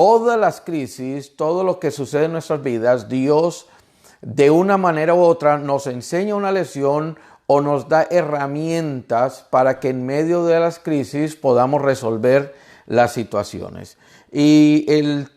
todas las crisis, todo lo que sucede en nuestras vidas, Dios de una manera u otra nos enseña una lección o nos da herramientas para que en medio de las crisis podamos resolver las situaciones. Y el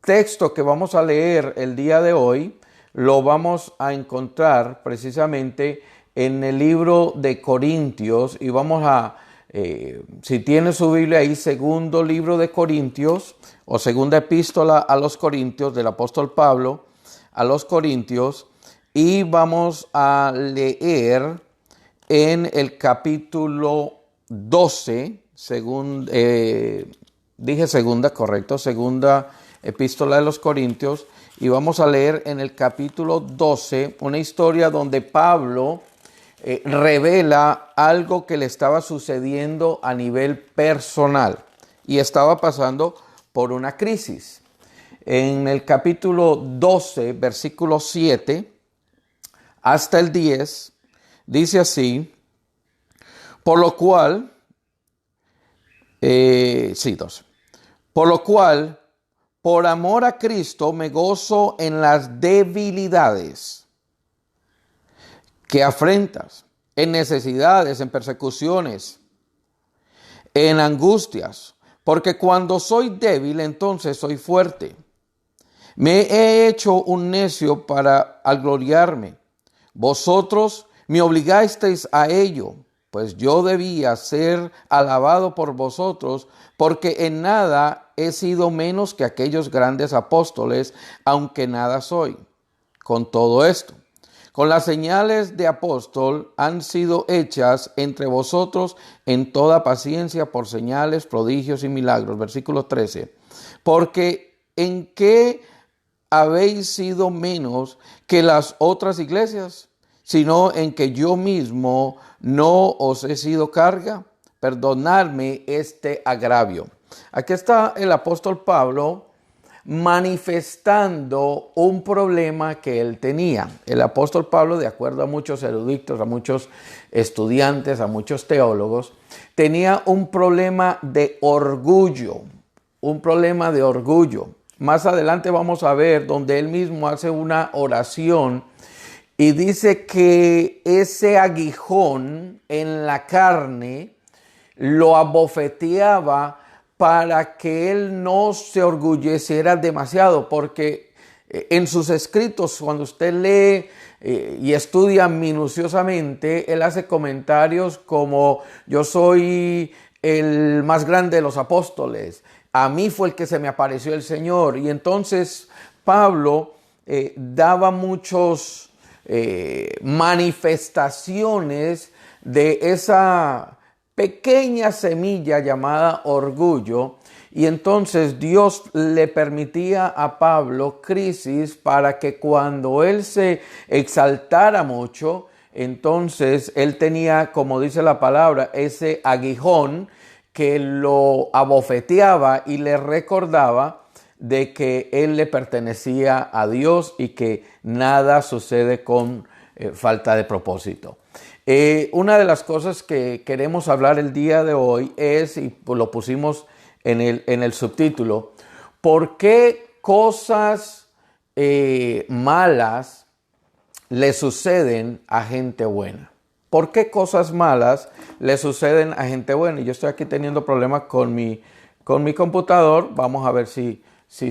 texto que vamos a leer el día de hoy lo vamos a encontrar precisamente en el libro de Corintios y vamos a, si tiene su Biblia ahí, segundo libro de Corintios o segunda epístola a los Corintios del apóstol Pablo a los Corintios, y vamos a leer en el capítulo 12, segunda epístola de los Corintios, y vamos a leer en el capítulo 12 una historia donde Pablo revela algo que le estaba sucediendo a nivel personal y estaba pasando por una crisis. En el capítulo 12, versículo 7 hasta el 10, dice así: por lo cual, 12. Por lo cual, por amor a Cristo, me gozo en las debilidades, que afrentas, en necesidades, en persecuciones, en angustias, porque cuando soy débil, entonces soy fuerte. Me he hecho un necio al gloriarme. Vosotros me obligasteis a ello, pues yo debía ser alabado por vosotros, porque en nada he sido menos que aquellos grandes apóstoles, aunque nada soy. Con todo esto, con las señales de apóstol han sido hechas entre vosotros en toda paciencia por señales, prodigios y milagros. Versículo 13. Porque ¿en qué habéis sido menos que las otras iglesias? Sino en que yo mismo no os he sido carga. Perdonadme este agravio. Aquí está el apóstol Pablo manifestando un problema que él tenía. El apóstol Pablo, de acuerdo a muchos eruditos, a muchos estudiantes, a muchos teólogos, tenía un problema de orgullo, Más adelante vamos a ver donde él mismo hace una oración y dice que ese aguijón en la carne lo abofeteaba para que él no se orgulleciera demasiado, porque en sus escritos, cuando usted lee y estudia minuciosamente, él hace comentarios como: yo soy el más grande de los apóstoles, a mí fue el que se me apareció el Señor. Y entonces Pablo daba muchos manifestaciones de esa pequeña semilla llamada orgullo, y entonces Dios le permitía a Pablo crisis para que cuando él se exaltara mucho, entonces él tenía, como dice la palabra, ese aguijón que lo abofeteaba y le recordaba de que él le pertenecía a Dios y que nada sucede con falta de propósito. Una de las cosas que queremos hablar el día de hoy es, y lo pusimos en el subtítulo, ¿por qué cosas malas le suceden a gente buena? ¿Por qué cosas malas le suceden a gente buena? Y yo estoy aquí teniendo problemas con mi computador. Vamos a ver si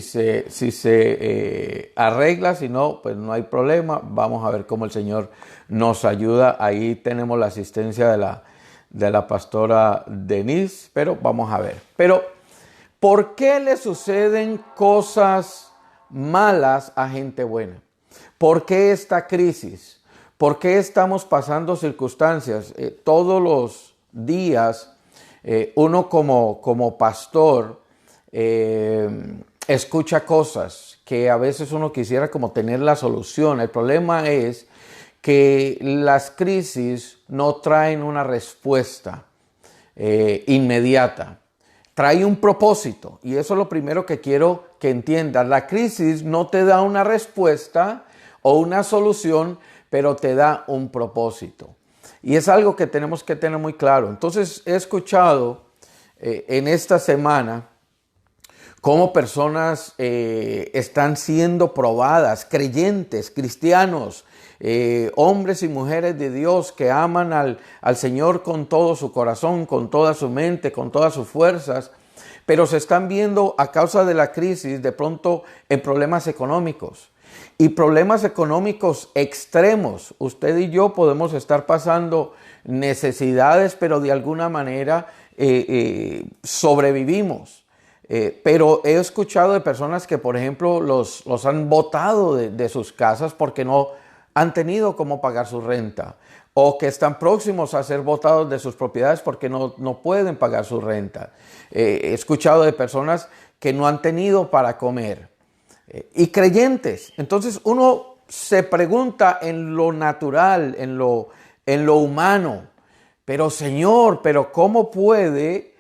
se arregla. Si no, pues no hay problema. Vamos a ver cómo el Señor nos ayuda. Ahí tenemos la asistencia de la pastora Denise, pero vamos a ver. Pero, ¿por qué le suceden cosas malas a gente buena? ¿Por qué esta crisis? ¿Por qué estamos pasando circunstancias? Todos los días uno como pastor escucha cosas que a veces uno quisiera como tener la solución. El problema es que las crisis no traen una respuesta inmediata. Trae un propósito, y eso es lo primero que quiero que entiendas. La crisis no te da una respuesta o una solución, pero te da un propósito. Y es algo que tenemos que tener muy claro. Entonces he escuchado en esta semana cómo personas están siendo probadas, creyentes, cristianos, hombres y mujeres de Dios que aman al Señor con todo su corazón, con toda su mente, con todas sus fuerzas, pero se están viendo a causa de la crisis de pronto en problemas económicos. Y problemas económicos extremos. Usted y yo podemos estar pasando necesidades, pero de alguna manera sobrevivimos. Pero he escuchado de personas que, por ejemplo, los han botado de sus casas porque no han tenido cómo pagar su renta, o que están próximos a ser botados de sus propiedades porque no pueden pagar su renta. He escuchado de personas que no han tenido para comer. Y creyentes. Entonces uno se pregunta en lo natural, en lo humano, pero Señor, pero ¿cómo puede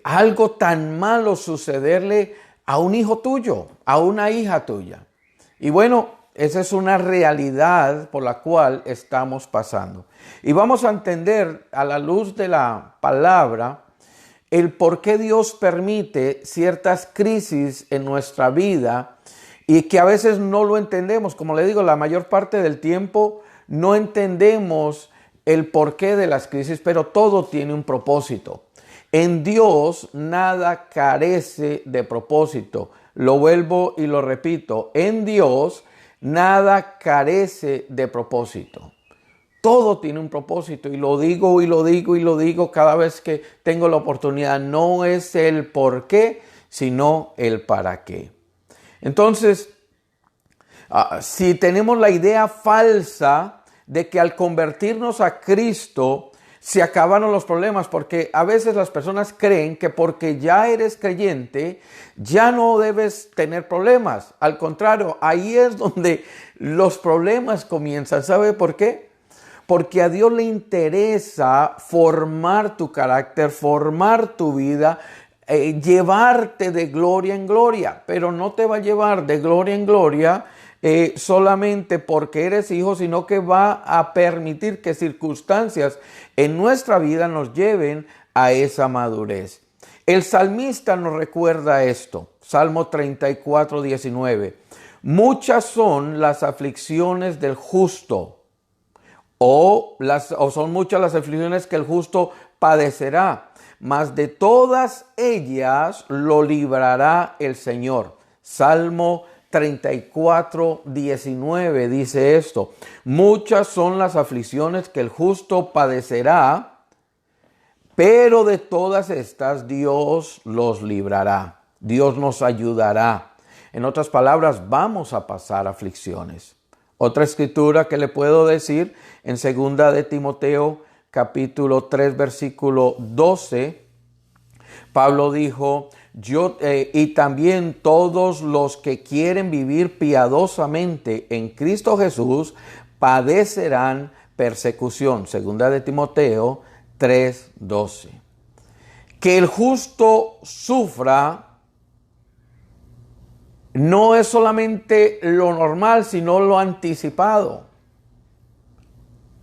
algo tan malo sucederle a un hijo tuyo, a una hija tuya? Y bueno, esa es una realidad por la cual estamos pasando. Y vamos a entender a la luz de la palabra el por qué Dios permite ciertas crisis en nuestra vida y que a veces no lo entendemos. Como le digo, la mayor parte del tiempo no entendemos el porqué de las crisis, pero todo tiene un propósito. En Dios nada carece de propósito. Lo vuelvo y lo repito. En Dios nada carece de propósito. Todo tiene un propósito y lo digo y lo digo y lo digo cada vez que tengo la oportunidad. No es el por qué, sino el para qué. Entonces, si tenemos la idea falsa de que al convertirnos a Cristo se acabaron los problemas, porque a veces las personas creen que porque ya eres creyente ya no debes tener problemas. Al contrario, ahí es donde los problemas comienzan. ¿Sabe por qué? Porque a Dios le interesa formar tu carácter, formar tu vida, llevarte de gloria en gloria, pero no te va a llevar de gloria en gloria solamente porque eres hijo, sino que va a permitir que circunstancias en nuestra vida nos lleven a esa madurez. El salmista nos recuerda esto, Salmo 34, 19. Muchas son las aflicciones del justo, o son muchas las aflicciones que el justo padecerá, mas de todas ellas lo librará el Señor. Salmo 34, 19 dice esto: muchas son las aflicciones que el justo padecerá, pero de todas estas Dios los librará. Dios nos ayudará. En otras palabras, vamos a pasar aflicciones. Otra escritura que le puedo decir en 2 de Timoteo capítulo 3 versículo 12, Pablo dijo: y también todos los que quieren vivir piadosamente en Cristo Jesús padecerán persecución. 2 de Timoteo 3, 12. Que el justo sufra no es solamente lo normal, sino lo anticipado.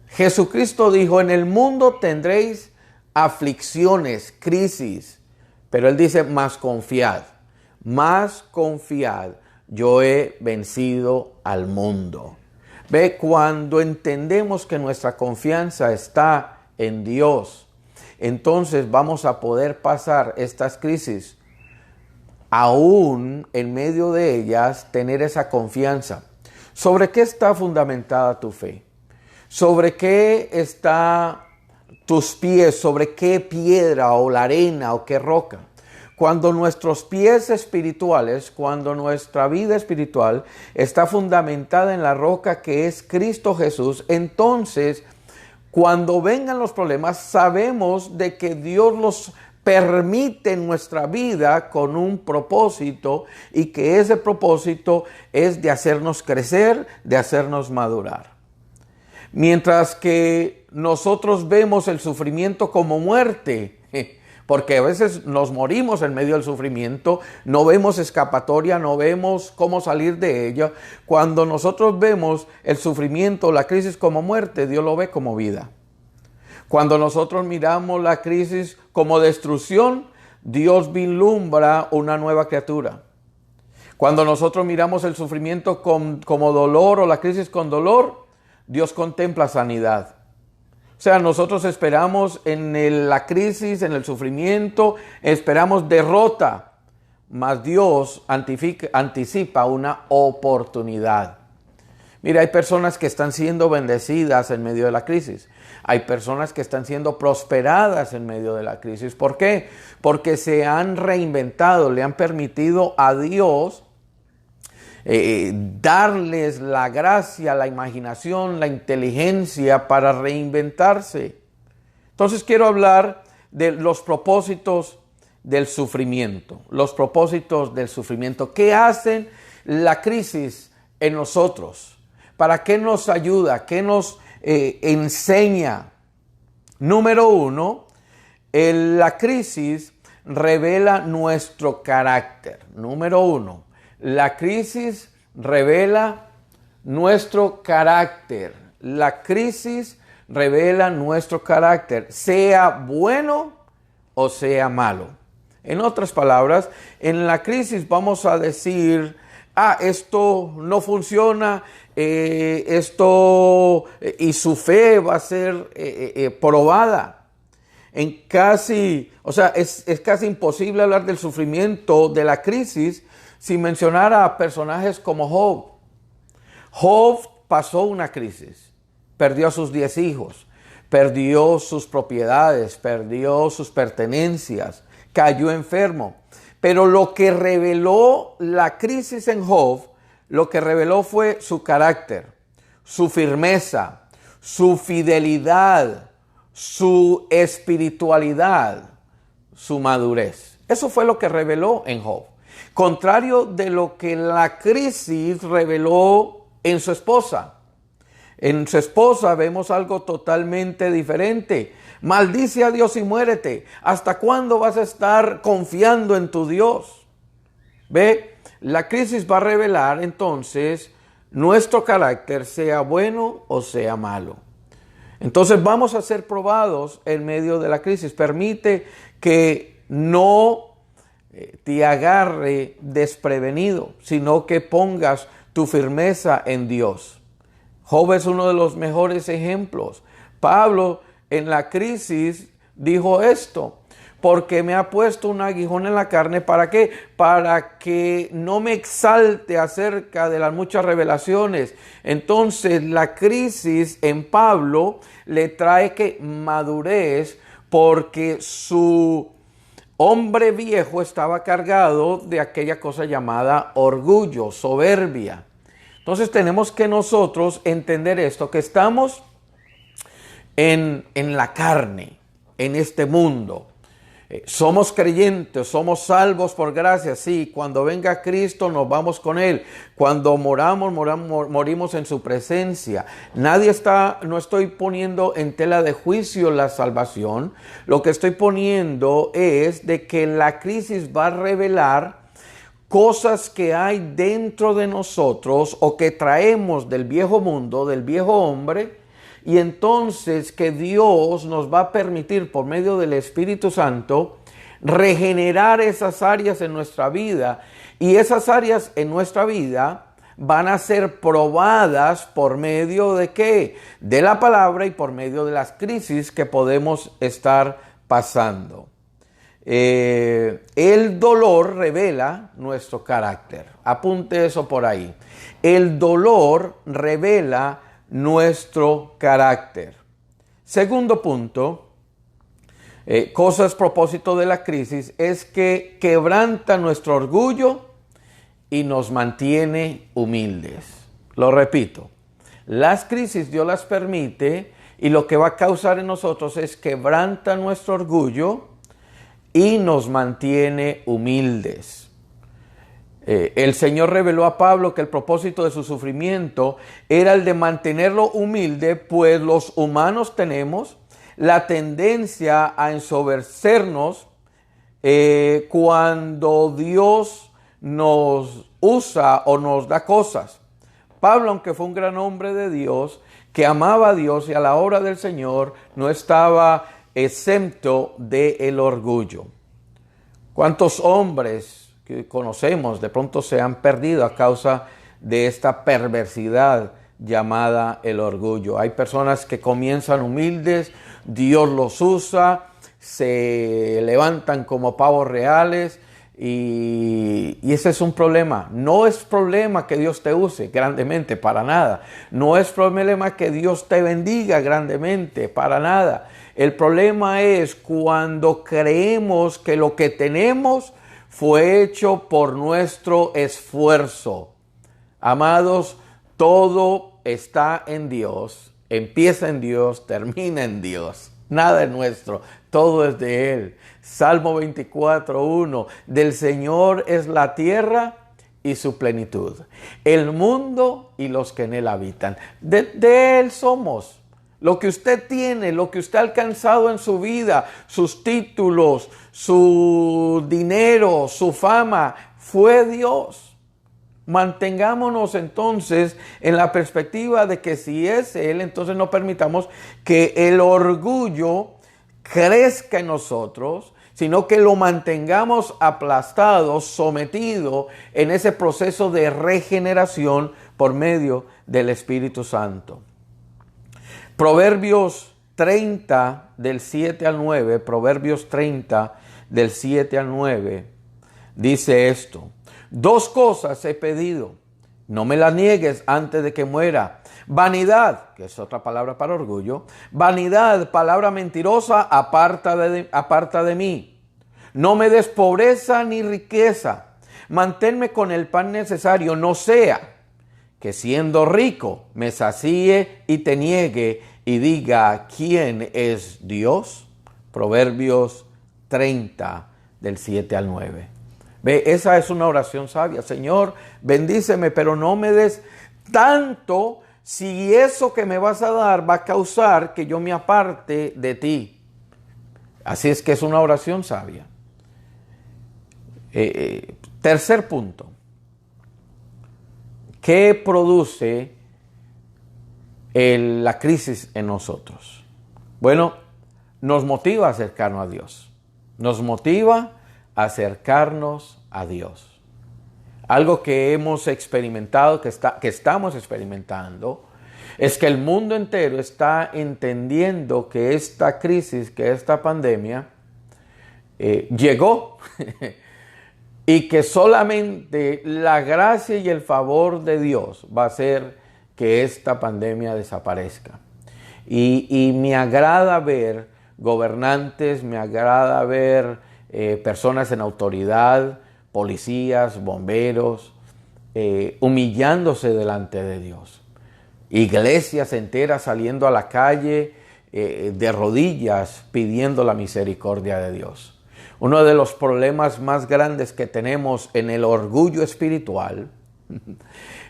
Jesucristo dijo: en el mundo tendréis aflicciones, crisis, pero Él dice: más confiad, yo he vencido al mundo. Ve, cuando entendemos que nuestra confianza está en Dios, entonces vamos a poder pasar estas crisis. Aún en medio de ellas, tener esa confianza. ¿Sobre qué está fundamentada tu fe? ¿Sobre qué está tus pies? ¿Sobre qué piedra o la arena o qué roca? Cuando nuestros pies espirituales, cuando nuestra vida espiritual está fundamentada en la roca que es Cristo Jesús, entonces cuando vengan los problemas sabemos de que Dios los permite en nuestra vida con un propósito, y que ese propósito es de hacernos crecer, de hacernos madurar. Mientras que nosotros vemos el sufrimiento como muerte, porque a veces nos morimos en medio del sufrimiento, no vemos escapatoria, no vemos cómo salir de ella. Cuando nosotros vemos el sufrimiento, la crisis como muerte, Dios lo ve como vida. Cuando nosotros miramos la crisis como destrucción, Dios vislumbra una nueva criatura. Cuando nosotros miramos el sufrimiento como dolor o la crisis con dolor, Dios contempla sanidad. O sea, nosotros esperamos en la crisis, en el sufrimiento, esperamos derrota, mas Dios anticipa una oportunidad. Mira, hay personas que están siendo bendecidas en medio de la crisis. Hay personas que están siendo prosperadas en medio de la crisis. ¿Por qué? Porque se han reinventado, le han permitido a Dios darles la gracia, la imaginación, la inteligencia para reinventarse. Entonces quiero hablar de los propósitos del sufrimiento. Los propósitos del sufrimiento. ¿Qué hacen la crisis en nosotros? ¿Para qué nos ayuda? ¿Qué nos enseña? Número uno, la crisis revela nuestro carácter. Número uno, la crisis revela nuestro carácter. La crisis revela nuestro carácter, sea bueno o sea malo. En otras palabras, en la crisis vamos a decir, esto no funciona, y su fe va a ser probada. Es casi imposible hablar del sufrimiento, de la crisis, sin mencionar a personajes como Job. Job pasó una crisis, perdió a sus 10 hijos, perdió sus propiedades, perdió sus pertenencias, cayó enfermo. Pero lo que reveló la crisis en Job, lo que reveló fue su carácter, su firmeza, su fidelidad, su espiritualidad, su madurez. Eso fue lo que reveló en Job. Contrario de lo que la crisis reveló en su esposa. En su esposa vemos algo totalmente diferente. Maldice a Dios y muérete. ¿Hasta cuándo vas a estar confiando en tu Dios? ¿Ve? La crisis va a revelar entonces nuestro carácter, sea bueno o sea malo. Entonces vamos a ser probados en medio de la crisis. Permite que no te agarre desprevenido, sino que pongas tu firmeza en Dios. Job es uno de los mejores ejemplos. Pablo en la crisis dijo esto: porque me ha puesto un aguijón en la carne. ¿Para qué? Para que no me exalte acerca de las muchas revelaciones. Entonces la crisis en Pablo le trae que madurez, porque su hombre viejo estaba cargado de aquella cosa llamada orgullo, soberbia. Entonces tenemos que nosotros entender esto, que estamos en la carne, en este mundo. Somos creyentes, somos salvos por gracia, sí. Cuando venga Cristo nos vamos con Él. Cuando morimos en su presencia. No estoy poniendo en tela de juicio la salvación. Lo que estoy poniendo es de que la crisis va a revelar cosas que hay dentro de nosotros o que traemos del viejo mundo, del viejo hombre. Y entonces que Dios nos va a permitir por medio del Espíritu Santo regenerar esas áreas en nuestra vida. Y esas áreas en nuestra vida van a ser probadas por medio de ¿qué? De la palabra y por medio de las crisis que podemos estar pasando. El dolor revela nuestro carácter. Apunte eso por ahí. El dolor revela nuestro carácter. Segundo punto, propósito de la crisis, es que quebranta nuestro orgullo y nos mantiene humildes. Lo repito, las crisis Dios las permite y lo que va a causar en nosotros es quebranta nuestro orgullo y nos mantiene humildes. El Señor reveló a Pablo que el propósito de su sufrimiento era el de mantenerlo humilde, pues los humanos tenemos la tendencia a ensoberbecernos cuando Dios nos usa o nos da cosas. Pablo, aunque fue un gran hombre de Dios, que amaba a Dios y a la obra del Señor, no estaba exento del orgullo. ¿Cuántos hombres que conocemos de pronto se han perdido a causa de esta perversidad llamada el orgullo? Hay personas que comienzan humildes, Dios los usa, se levantan como pavos reales y ese es un problema. No es problema que Dios te use grandemente, para nada. No es problema que Dios te bendiga grandemente, para nada. El problema es cuando creemos que lo que tenemos fue hecho por nuestro esfuerzo. Amados, todo está en Dios, empieza en Dios, termina en Dios. Nada es nuestro, todo es de Él. Salmo 24:1, del Señor es la tierra y su plenitud, el mundo y los que en él habitan. De Él somos. Lo que usted tiene, lo que usted ha alcanzado en su vida, sus títulos, su dinero, su fama, fue Dios. Mantengámonos entonces en la perspectiva de que si es Él, entonces no permitamos que el orgullo crezca en nosotros, sino que lo mantengamos aplastado, sometido en ese proceso de regeneración por medio del Espíritu Santo. Proverbios 30 del 7 al 9, Proverbios 30 del 7 al 9, dice esto: 2 cosas he pedido, no me las niegues antes de que muera. Vanidad, que es otra palabra para orgullo, vanidad, palabra mentirosa, aparta de mí. No me des pobreza ni riqueza, manténme con el pan necesario, no sea que siendo rico me sacíe y te niegue y diga, ¿quién es Dios? Proverbios 30 del 7 al 9. Ve, esa es una oración sabia. Señor, bendíceme, pero no me des tanto si eso que me vas a dar va a causar que yo me aparte de ti. Así es que es una oración sabia. Tercer punto. ¿Qué produce la crisis en nosotros? Bueno, nos motiva a acercarnos a Dios. Nos motiva a acercarnos a Dios. Algo que hemos experimentado, que estamos experimentando, es que el mundo entero está entendiendo que esta crisis, que esta pandemia, llegó y que solamente la gracia y el favor de Dios va a hacer que esta pandemia desaparezca. Y me agrada ver gobernantes, me agrada ver personas en autoridad, policías, bomberos, humillándose delante de Dios. Iglesias enteras saliendo a la calle de rodillas pidiendo la misericordia de Dios. Uno de los problemas más grandes que tenemos en el orgullo espiritual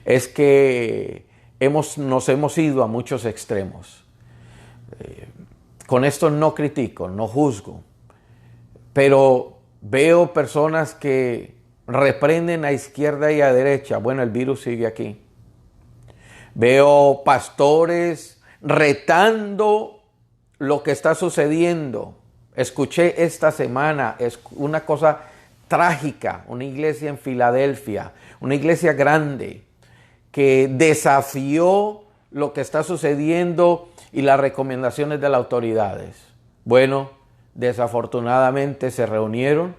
es que nos hemos ido a muchos extremos. Con esto no critico, no juzgo, pero veo personas que reprenden a izquierda y a derecha. Bueno, el virus sigue aquí. Veo pastores retando lo que está sucediendo. Escuché esta semana, es una cosa trágica, una iglesia en Filadelfia, una iglesia grande, que desafió lo que está sucediendo y las recomendaciones de las autoridades. Bueno, desafortunadamente se reunieron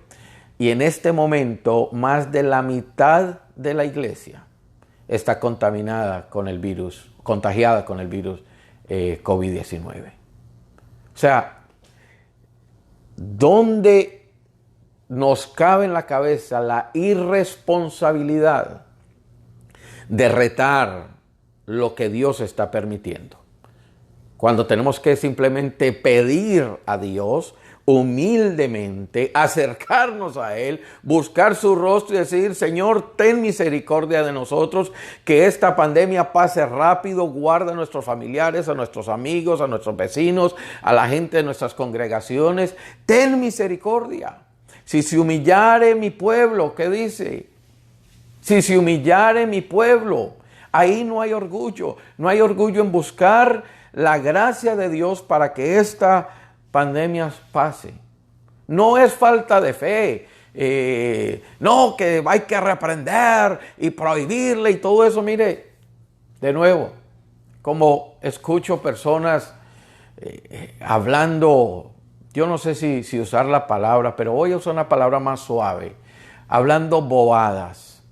y en este momento más de la mitad de la iglesia está contagiada con el virus COVID-19. O sea, ¿dónde nos cabe en la cabeza la irresponsabilidad de retar lo que Dios está permitiendo? Cuando tenemos que simplemente pedir a Dios humildemente, acercarnos a Él, buscar su rostro y decir, Señor, ten misericordia de nosotros, que esta pandemia pase rápido, guarda a nuestros familiares, a nuestros amigos, a nuestros vecinos, a la gente de nuestras congregaciones, ten misericordia. Si se humillare mi pueblo, ¿qué dice? Si se humillare mi pueblo, ahí no hay orgullo en buscar la gracia de Dios para que esta pandemia pase. No es falta de fe, no, que hay que reprender y prohibirle y todo eso. Mire, de nuevo, como escucho personas hablando, yo no sé si usar la palabra, pero voy a usar una palabra más suave, hablando bobadas,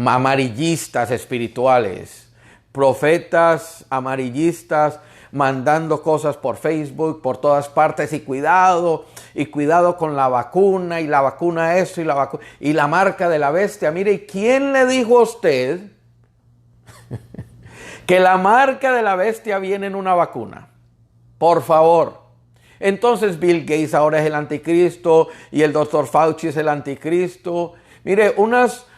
amarillistas espirituales, profetas amarillistas mandando cosas por Facebook, por todas partes, y cuidado con la vacuna, y la vacuna esto, y la marca de la bestia. Mire, ¿quién le dijo a usted que la marca de la bestia viene en una vacuna? Por favor. Entonces Bill Gates ahora es el anticristo y el doctor Fauci es el anticristo. Mire,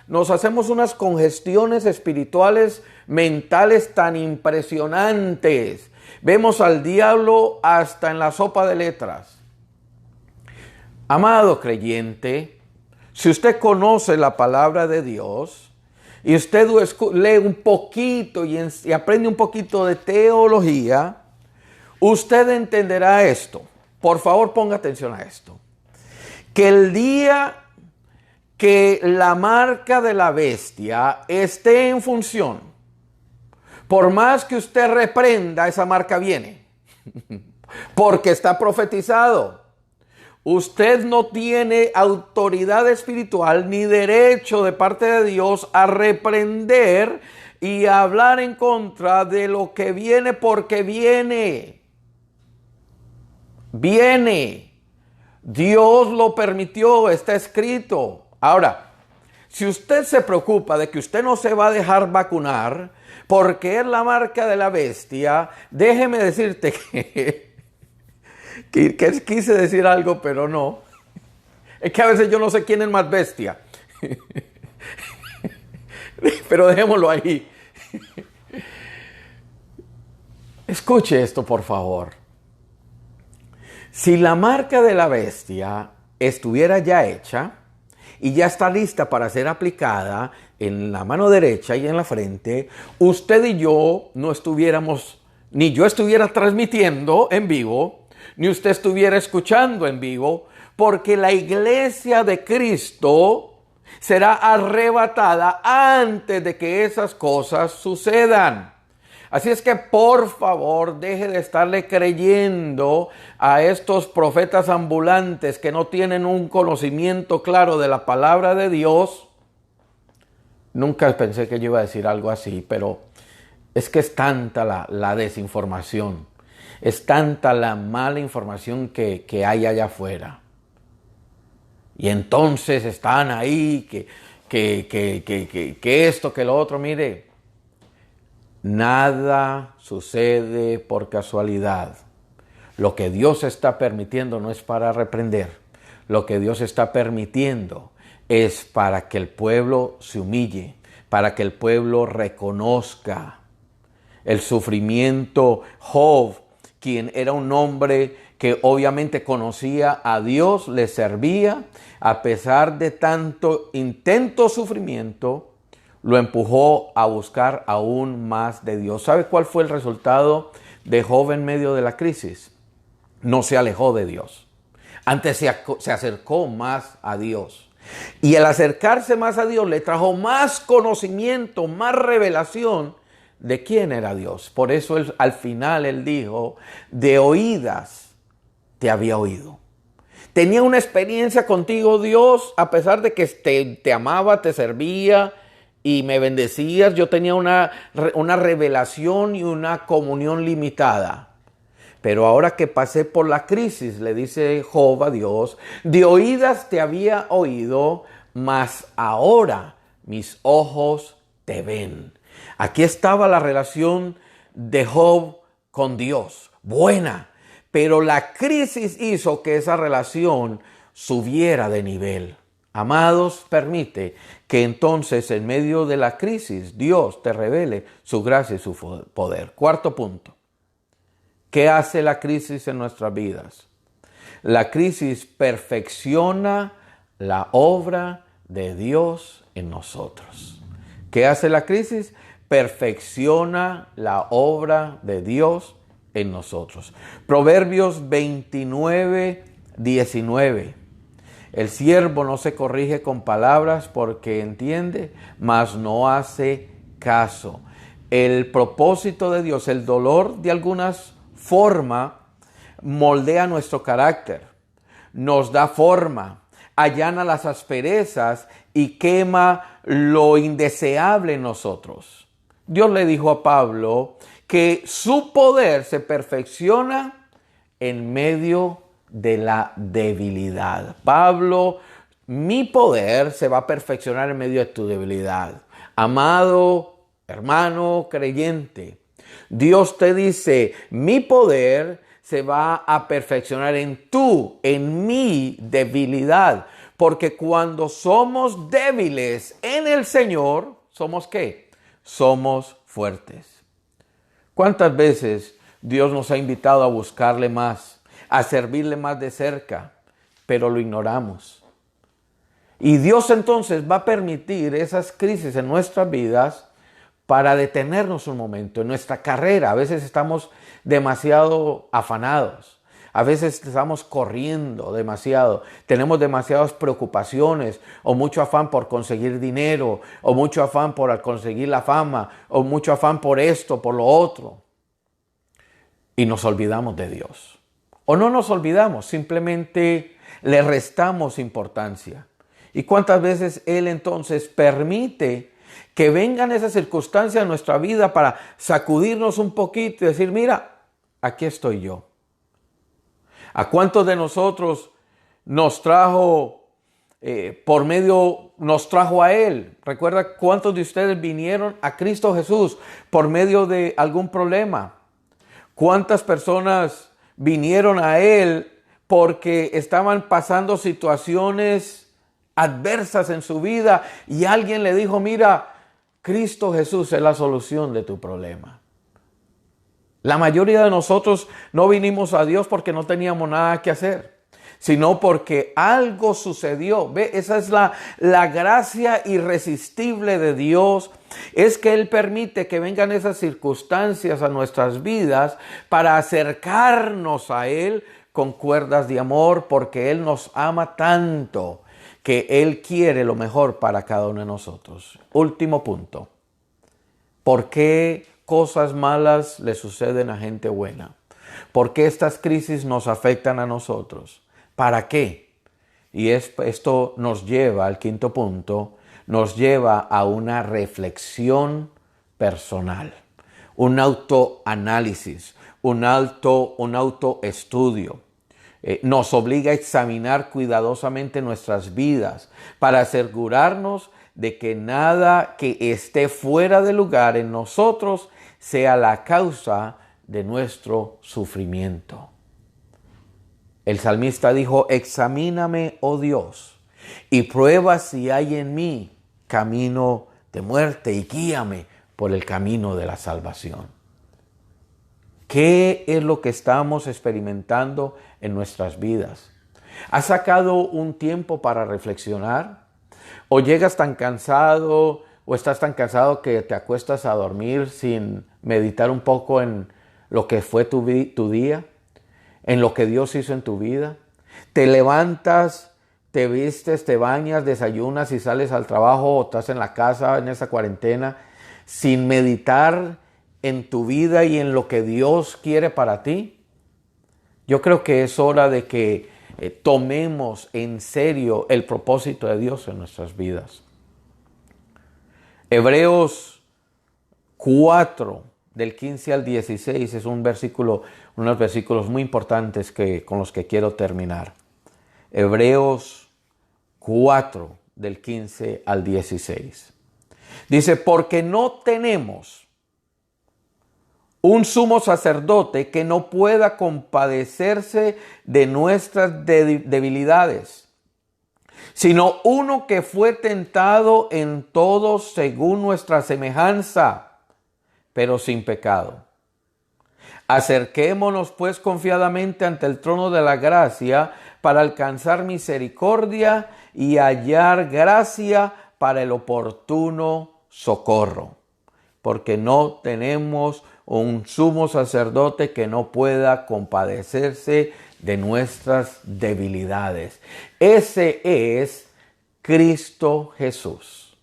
nos hacemos unas congestiones espirituales, mentales tan impresionantes. Vemos al diablo hasta en la sopa de letras. Amado creyente, si usted conoce la palabra de Dios y usted lee un poquito y aprende un poquito de teología, usted entenderá esto. Por favor, ponga atención a esto. Que el día que la marca de la bestia esté en función, por más que usted reprenda, esa marca viene. Porque está profetizado. Usted no tiene autoridad espiritual ni derecho de parte de Dios a reprender y a hablar en contra de lo que viene, porque viene. Viene. Dios lo permitió, está escrito. Ahora, si usted se preocupa de que usted no se va a dejar vacunar porque es la marca de la bestia, déjeme decirte que quise decir algo, pero no. Es que a veces yo no sé quién es más bestia. Pero dejémoslo ahí. Escuche esto, por favor. Si la marca de la bestia estuviera ya hecha y ya está lista para ser aplicada en la mano derecha y en la frente, usted y yo no estuviéramos, ni yo estuviera transmitiendo en vivo, ni usted estuviera escuchando en vivo, porque la iglesia de Cristo será arrebatada antes de que esas cosas sucedan. Así es que por favor deje de estarle creyendo a estos profetas ambulantes que no tienen un conocimiento claro de la palabra de Dios. Nunca pensé que yo iba a decir algo así, pero es que es tanta la desinformación, es tanta la mala información que hay allá afuera. Y entonces están ahí, que esto, que lo otro. Mire, nada sucede por casualidad. Lo que Dios está permitiendo no es para reprender. Lo que Dios está permitiendo es para que el pueblo se humille, para que el pueblo reconozca el sufrimiento. Job, quien era un hombre que obviamente conocía a Dios, le servía, a pesar de tanto intento sufrimiento, lo empujó a buscar aún más de Dios. ¿Sabe cuál fue el resultado de Job en medio de la crisis? No se alejó de Dios. Antes se acercó más a Dios. Y el acercarse más a Dios le trajo más conocimiento, más revelación de quién era Dios. Por eso al final él dijo, de oídas te había oído. Tenía una experiencia contigo, Dios, a pesar de que te amaba, te servía y me bendecías. Yo tenía una revelación y una comunión limitada. Pero ahora que pasé por la crisis, le dice Job a Dios, de oídas te había oído, mas ahora mis ojos te ven. Aquí estaba la relación de Job con Dios, buena, pero la crisis hizo que esa relación subiera de nivel. Amados, permite que entonces en medio de la crisis Dios te revele su gracia y su poder. Cuarto punto. ¿Qué hace la crisis en nuestras vidas? La crisis perfecciona la obra de Dios en nosotros. ¿Qué hace la crisis? Perfecciona la obra de Dios en nosotros. Proverbios 29, 19. El siervo no se corrige con palabras porque entiende, mas no hace caso. El propósito de Dios, el dolor de algunas formas, moldea nuestro carácter, nos da forma, allana las asperezas y quema lo indeseable en nosotros. Dios le dijo a Pablo que su poder se perfecciona en medio de la debilidad. Pablo, mi poder se va a perfeccionar en medio de tu debilidad. Amado hermano creyente, Dios te dice, mi poder se va a perfeccionar en mi debilidad. Porque cuando somos débiles en el Señor, ¿somos qué? Somos fuertes. ¿Cuántas veces Dios nos ha invitado a buscarle más, a servirle más de cerca, pero lo ignoramos? Y Dios entonces va a permitir esas crisis en nuestras vidas para detenernos un momento en nuestra carrera. A veces estamos demasiado afanados. A veces estamos corriendo demasiado. Tenemos demasiadas preocupaciones o mucho afán por conseguir dinero o mucho afán por conseguir la fama o mucho afán por esto, por lo otro. Y nos olvidamos de Dios. O no nos olvidamos, simplemente le restamos importancia. ¿Y cuántas veces Él entonces permite que vengan esas circunstancias en nuestra vida para sacudirnos un poquito y decir, mira, aquí estoy yo? ¿A cuántos de nosotros nos trajo nos trajo a Él? ¿Recuerda cuántos de ustedes vinieron a Cristo Jesús por medio de algún problema? ¿Cuántas personas vinieron a Él porque estaban pasando situaciones adversas en su vida y alguien le dijo, mira, Cristo Jesús es la solución de tu problema? La mayoría de nosotros no vinimos a Dios porque no teníamos nada que hacer, sino porque algo sucedió. ¿Ve? Esa es la gracia irresistible de Dios. Es que Él permite que vengan esas circunstancias a nuestras vidas para acercarnos a Él con cuerdas de amor, porque Él nos ama tanto que Él quiere lo mejor para cada uno de nosotros. Último punto. ¿Por qué cosas malas le suceden a gente buena? ¿Por qué estas crisis nos afectan a nosotros? ¿Para qué? Y esto nos lleva al quinto punto, nos lleva a una reflexión personal, un autoanálisis, un autoestudio. Nos obliga a examinar cuidadosamente nuestras vidas para asegurarnos de que nada que esté fuera de lugar en nosotros sea la causa de nuestro sufrimiento. El salmista dijo, examíname, oh Dios, y prueba si hay en mí camino de muerte y guíame por el camino de la salvación. ¿Qué es lo que estamos experimentando en nuestras vidas? ¿Has sacado un tiempo para reflexionar? ¿O llegas tan cansado o estás tan cansado que te acuestas a dormir sin meditar un poco en lo que fue tu día? ¿En lo que Dios hizo en tu vida? ¿Te levantas, te vistes, te bañas, desayunas y sales al trabajo o estás en la casa en esa cuarentena sin meditar en tu vida y en lo que Dios quiere para ti? Yo creo que es hora de que tomemos en serio el propósito de Dios en nuestras vidas. Hebreos 4, del 15 al 16, es unos versículos muy importantes con los que quiero terminar. Hebreos 4, del 15 al 16. Dice, porque no tenemos un sumo sacerdote que no pueda compadecerse de nuestras debilidades, sino uno que fue tentado en todo según nuestra semejanza, pero sin pecado. Acerquémonos pues confiadamente ante el trono de la gracia para alcanzar misericordia y hallar gracia para el oportuno socorro. Porque no tenemos un sumo sacerdote que no pueda compadecerse de nuestras debilidades. Ese es Cristo Jesús.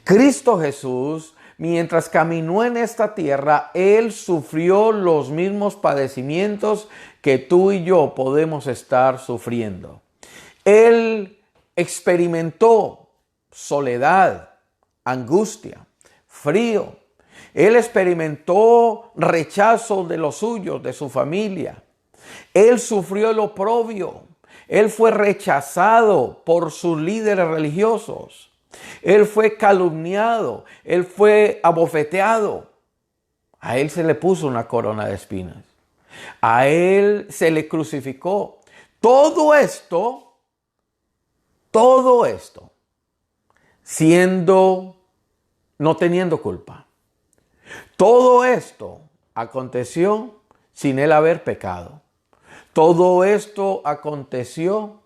Cristo Jesús, mientras caminó en esta tierra, Él sufrió los mismos padecimientos que tú y yo podemos estar sufriendo. Él experimentó soledad, angustia, frío. Él experimentó rechazo de los suyos, de su familia. Él sufrió el oprobio. Él fue rechazado por sus líderes religiosos. Él fue calumniado. Él fue abofeteado. A Él se le puso una corona de espinas. A Él se le crucificó. Todo esto, no teniendo culpa. Todo esto aconteció sin Él haber pecado. Todo esto aconteció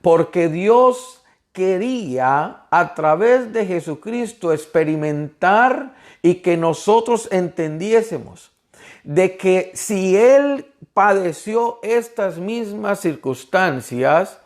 porque Dios quería a través de Jesucristo experimentar y que nosotros entendiésemos de que si Él padeció estas mismas circunstancias,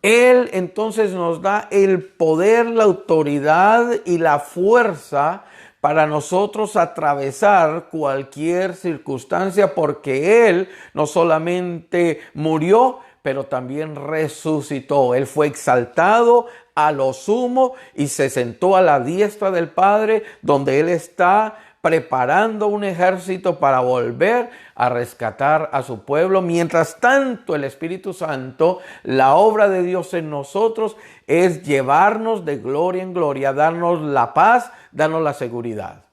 Él entonces nos da el poder, la autoridad y la fuerza para nosotros atravesar cualquier circunstancia, porque Él no solamente murió, pero también resucitó. Él fue exaltado a lo sumo y se sentó a la diestra del Padre, donde Él está preparando un ejército para volver a rescatar a su pueblo. Mientras tanto, el Espíritu Santo, la obra de Dios en nosotros es llevarnos de gloria en gloria, darnos la paz, darnos la seguridad.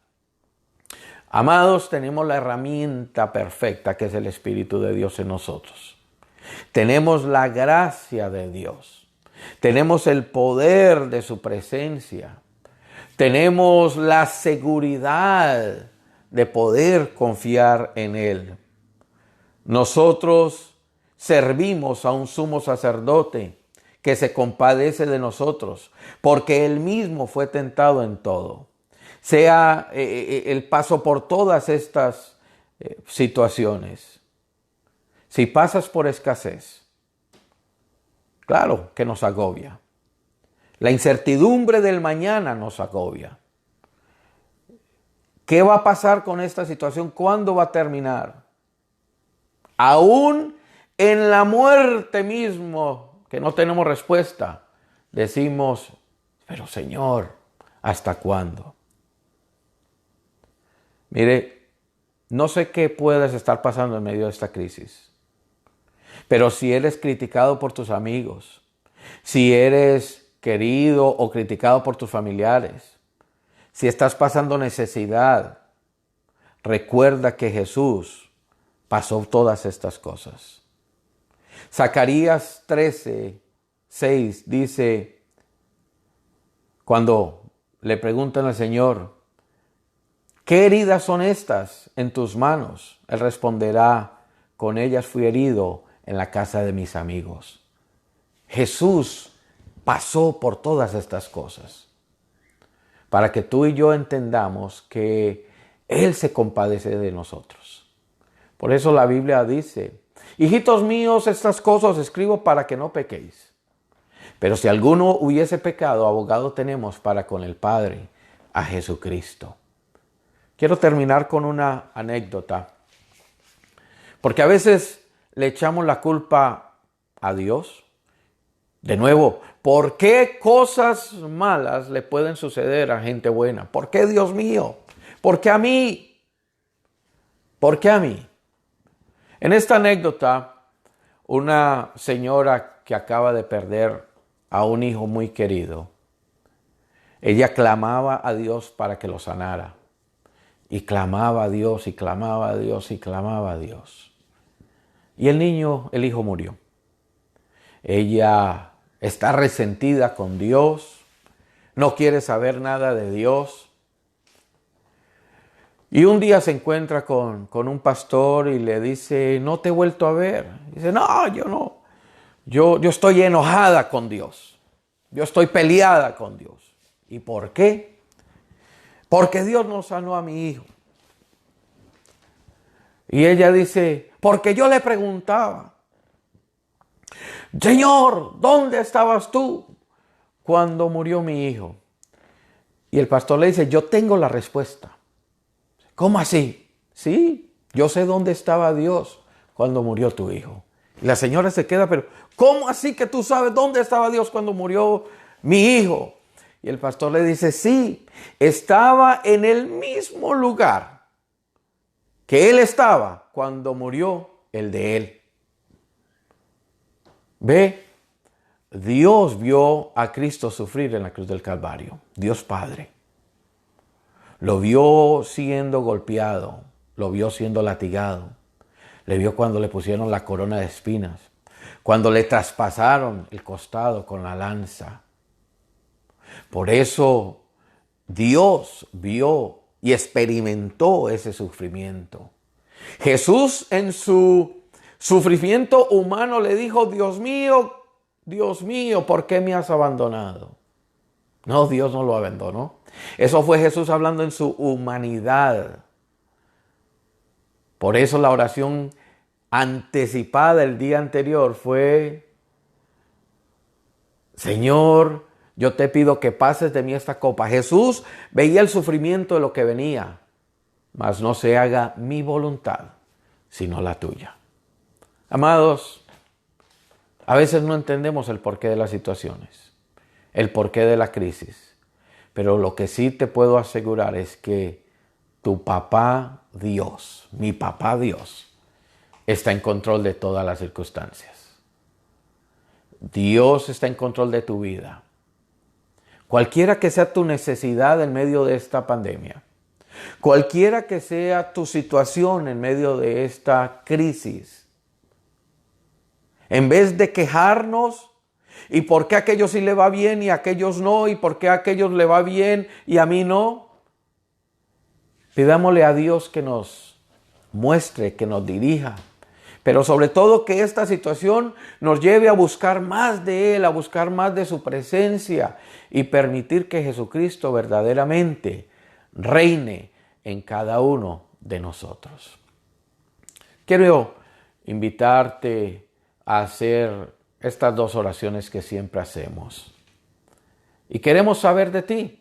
Amados, tenemos la herramienta perfecta que es el Espíritu de Dios en nosotros. Tenemos la gracia de Dios. Tenemos el poder de su presencia. Tenemos la seguridad de poder confiar en Él. Nosotros servimos a un sumo sacerdote que se compadece de nosotros, porque Él mismo fue tentado en todo. Sea el paso por todas estas situaciones. Si pasas por escasez, claro que nos agobia. La incertidumbre del mañana nos agobia. ¿Qué va a pasar con esta situación? ¿Cuándo va a terminar? Aún en la muerte mismo, que no tenemos respuesta, decimos, pero Señor, ¿hasta cuándo? Mire, no sé qué puedes estar pasando en medio de esta crisis, pero si eres criticado por tus amigos, si eres querido o criticado por tus familiares, si estás pasando necesidad, recuerda que Jesús pasó todas estas cosas. Zacarías 13:6 dice, cuando le preguntan al Señor, ¿qué heridas son estas en tus manos? Él responderá, con ellas fui herido en la casa de mis amigos. Jesús pasó por todas estas cosas para que tú y yo entendamos que Él se compadece de nosotros. Por eso la Biblia dice, hijitos míos, estas cosas escribo para que no pequéis. Pero si alguno hubiese pecado, abogado tenemos para con el Padre, a Jesucristo. Quiero terminar con una anécdota, porque a veces le echamos la culpa a Dios. De nuevo, ¿por qué cosas malas le pueden suceder a gente buena? ¿Por qué, Dios mío? ¿Por qué a mí? ¿Por qué a mí? En esta anécdota, una señora que acaba de perder a un hijo muy querido, ella clamaba a Dios para que lo sanara. Y clamaba a Dios, y clamaba a Dios, y clamaba a Dios. Y el hijo murió. Ella está resentida con Dios, no quiere saber nada de Dios. Y un día se encuentra con un pastor y le dice, no te he vuelto a ver. Dice, no, yo no. Yo estoy enojada con Dios. Yo estoy peleada con Dios. ¿Y por qué? Porque Dios no sanó a mi hijo. Y ella dice, porque yo le preguntaba, Señor, ¿dónde estabas tú cuando murió mi hijo? Y el pastor le dice, yo tengo la respuesta. ¿Cómo así? Sí, yo sé dónde estaba Dios cuando murió tu hijo. Y la señora se queda, pero ¿cómo así que tú sabes dónde estaba Dios cuando murió mi hijo? Y el pastor le dice, sí, estaba en el mismo lugar que él estaba cuando murió el de él. Ve, Dios vio a Cristo sufrir en la cruz del Calvario, Dios Padre. Lo vio siendo golpeado, lo vio siendo latigado, le vio cuando le pusieron la corona de espinas, cuando le traspasaron el costado con la lanza. Por eso Dios vio y experimentó ese sufrimiento. Jesús en su sufrimiento humano le dijo, Dios mío, ¿por qué me has abandonado? No, Dios no lo abandonó. Eso fue Jesús hablando en su humanidad. Por eso la oración anticipada el día anterior fue, Señor, yo te pido que pases de mí esta copa. Jesús veía el sufrimiento de lo que venía, mas no se haga mi voluntad, sino la tuya. Amados, a veces no entendemos el porqué de las situaciones, el porqué de la crisis, pero lo que sí te puedo asegurar es que tu papá Dios, mi papá Dios, está en control de todas las circunstancias. Dios está en control de tu vida. Cualquiera que sea tu necesidad en medio de esta pandemia, cualquiera que sea tu situación en medio de esta crisis, en vez de quejarnos, ¿y por qué a aquellos sí le va bien y a aquellos no? ¿Y por qué a aquellos le va bien y a mí no? Pidámosle a Dios que nos muestre, que nos dirija, pero sobre todo que esta situación nos lleve a buscar más de Él, a buscar más de su presencia y permitir que Jesucristo verdaderamente reine en cada uno de nosotros. Quiero invitarte a hacer estas dos oraciones que siempre hacemos. Y queremos saber de ti.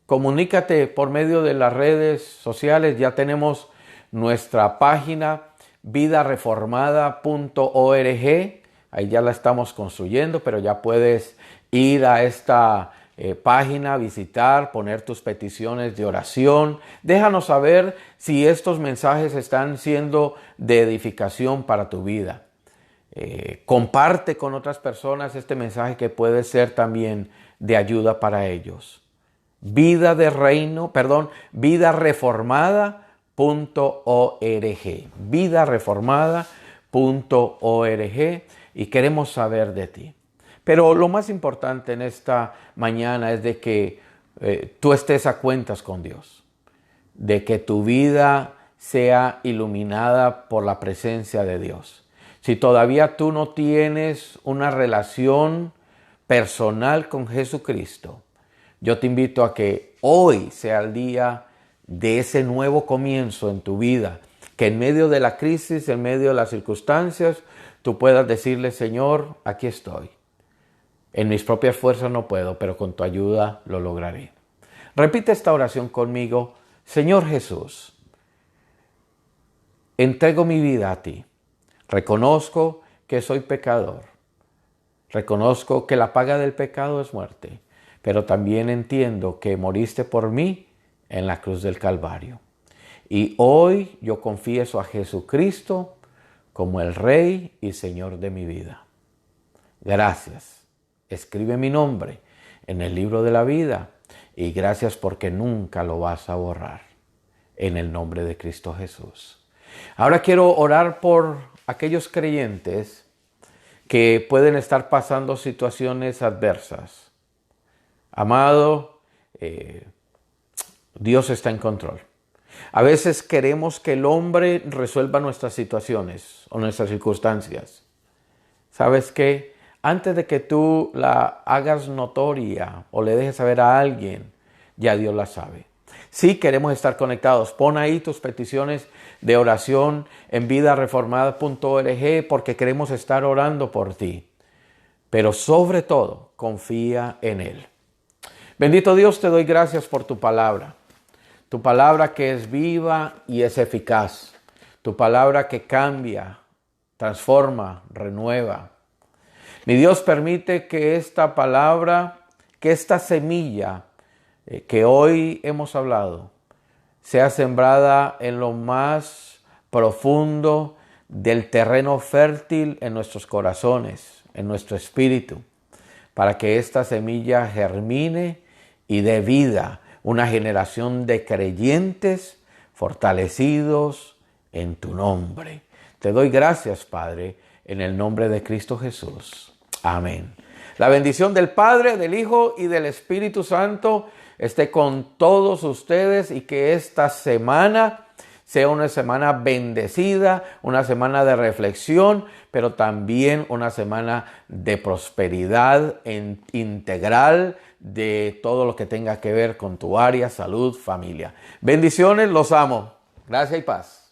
Comunícate por medio de las redes sociales. Ya tenemos nuestra página vidareformada.org. Ahí ya la estamos construyendo, pero ya puedes ir a esta página, visitar, poner tus peticiones de oración. Déjanos saber si estos mensajes están siendo de edificación para tu vida. Comparte con otras personas este mensaje que puede ser también de ayuda para ellos. Vidareformada.org. Vidareformada.org. Y queremos saber de ti. Pero lo más importante en esta mañana es de que tú estés a cuentas con Dios. De que tu vida sea iluminada por la presencia de Dios. Si todavía tú no tienes una relación personal con Jesucristo, yo te invito a que hoy sea el día de ese nuevo comienzo en tu vida, que en medio de la crisis, en medio de las circunstancias, tú puedas decirle, Señor, aquí estoy. En mis propias fuerzas no puedo, pero con tu ayuda lo lograré. Repite esta oración conmigo. Señor Jesús, entrego mi vida a ti. Reconozco que soy pecador. Reconozco que la paga del pecado es muerte, pero también entiendo que moriste por mí en la cruz del Calvario. Y hoy yo confieso a Jesucristo como el Rey y Señor de mi vida. Gracias. Escribe mi nombre en el libro de la vida y gracias porque nunca lo vas a borrar. En el nombre de Cristo Jesús. Ahora quiero orar por aquellos creyentes que pueden estar pasando situaciones adversas. Amado, Dios está en control. A veces queremos que el hombre resuelva nuestras situaciones o nuestras circunstancias. ¿Sabes qué? Antes de que tú la hagas notoria o le dejes saber a alguien, ya Dios la sabe. Sí, queremos estar conectados. Pon ahí tus peticiones de oración en vidareformada.org porque queremos estar orando por ti. Pero sobre todo, confía en Él. Bendito Dios, te doy gracias por tu palabra. Tu palabra que es viva y es eficaz. Tu palabra que cambia, transforma, renueva. Mi Dios, permite que esta palabra, que esta semilla que hoy hemos hablado, sea sembrada en lo más profundo del terreno fértil en nuestros corazones, en nuestro espíritu, para que esta semilla germine y dé vida, una generación de creyentes fortalecidos en tu nombre. Te doy gracias, Padre, en el nombre de Cristo Jesús. Amén. La bendición del Padre, del Hijo y del Espíritu Santo esté con todos ustedes y que esta semana sea una semana bendecida, una semana de reflexión, pero también una semana de prosperidad integral de todo lo que tenga que ver con tu área, salud, familia. Bendiciones, los amo. Gracias y paz.